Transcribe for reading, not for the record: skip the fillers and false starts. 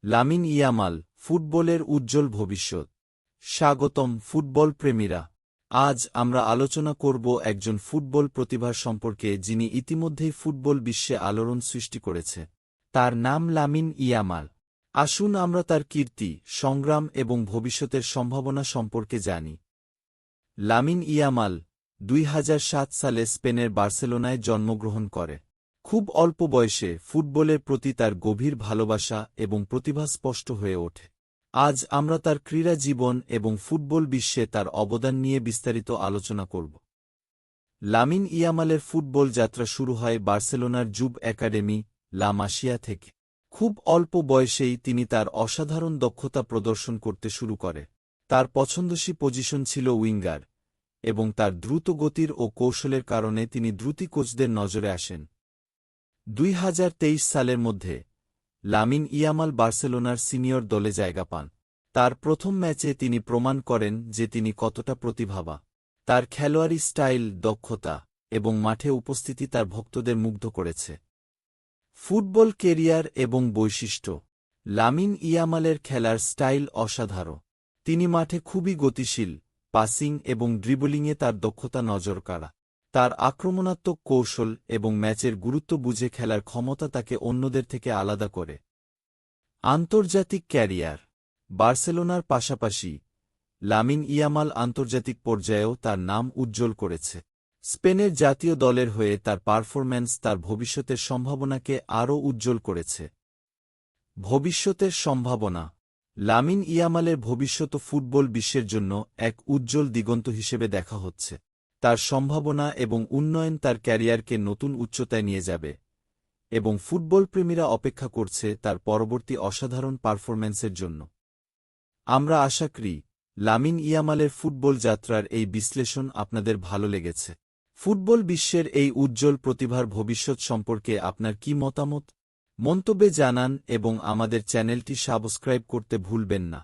Lamine Yamal, ফুটবলের উজ্জ্বল ভবিষ্যৎ। স্বাগতম ফুটবল প্রেমীরা। আজ আমরা আলোচনা করব একজন ফুটবল প্রতিভার সম্পর্কে যিনি ইতিমধ্যেই ফুটবল বিশ্বে আলোড়ন সৃষ্টি করেছে। তার নাম লামিন ইয়ামাল। আসুন আমরা তার কীর্তি, সংগ্রাম এবং ভবিষ্যতের সম্ভাবনা সম্পর্কে জানি। লামিন ইয়ামাল ২০০৭ সালে স্পেনের বার্সেলোনায় জন্মগ্রহণ করে। খুব অল্প বয়সে ফুটবলের প্রতি তার গভীর ভালোবাসা এবং প্রতিভা স্পষ্ট হয়ে ওঠে। আজ আমরা তার ক্রীড়া জীবন এবং ফুটবল বিশ্বে তার অবদান নিয়ে বিস্তারিত আলোচনা করব। লামিন ইয়ামালের ফুটবল যাত্রা শুরু হয় বার্সেলোনার যুব একাডেমি লা মাসিয়া থেকে। খুব অল্প বয়সেই তিনি তার অসাধারণ দক্ষতা প্রদর্শন করতে শুরু করে। তার পছন্দসী পজিশন ছিল উইঙ্গার, এবং তার দ্রুত গতির ও কৌশলের কারণে তিনি দ্রুতই কোচদের নজরে আসেন। ২০২৩ সালের মধ্যে লামিন ইয়ামাল বার্সেলোনার সিনিয়র দলে জায়গা পান। তার প্রথম ম্যাচে তিনি প্রমাণ করেন যে তিনি কতটা প্রতিভাবা। তার খেলোয়াড়ি স্টাইল, দক্ষতা এবং মাঠে উপস্থিতি তার ভক্তদের মুগ্ধ করেছে। ফুটবল কেরিয়ার এবং বৈশিষ্ট্য। লামিন ইয়ামালের খেলার স্টাইল অসাধারণ। তিনি মাঠে খুবই গতিশীল, পাসিং এবং ড্রিবলিংয়ে তার দক্ষতা নজরকাড়া। তার আক্রমণাত্মক কৌশল এবং ম্যাচের গুরুত্ব বুঝে খেলার ক্ষমতা তাকে অন্যদের থেকে আলাদা করে। আন্তর্জাতিক ক্যারিয়ার। বার্সেলোনার পাশাপাশি লামিন ইয়ামাল আন্তর্জাতিক পর্যায়েও তার নাম উজ্জ্বল করেছে। স্পেনের জাতীয় দলের হয়ে তার পারফরম্যান্স তার ভবিষ্যতের সম্ভাবনাকে আরও উজ্জ্বল করেছে। ভবিষ্যতের সম্ভাবনা। লামিন ইয়ামালের ভবিষ্যৎ ফুটবল বিশ্বের জন্য এক উজ্জ্বল দিগন্ত হিসেবে দেখা হচ্ছে। তার সম্ভাবনা এবং উন্নয়ন তার ক্যারিয়ারকে নতুন উচ্চতায় নিয়ে যাবে, এবং ফুটবল প্রেমীরা অপেক্ষা করছে তার পরবর্তী অসাধারণ পারফরম্যান্সের জন্য। আমরা আশা করি লামিন ইয়ামালের ফুটবল যাত্রার এই বিশ্লেষণ আপনাদের ভালো লেগেছে। ফুটবল বিশ্বের এই উজ্জ্বল প্রতিভার ভবিষ্যৎ সম্পর্কে আপনার কি মতামত? মন্তব্যে জানান এবং আমাদের চ্যানেলটি সাবস্ক্রাইব করতে ভুলবেন না।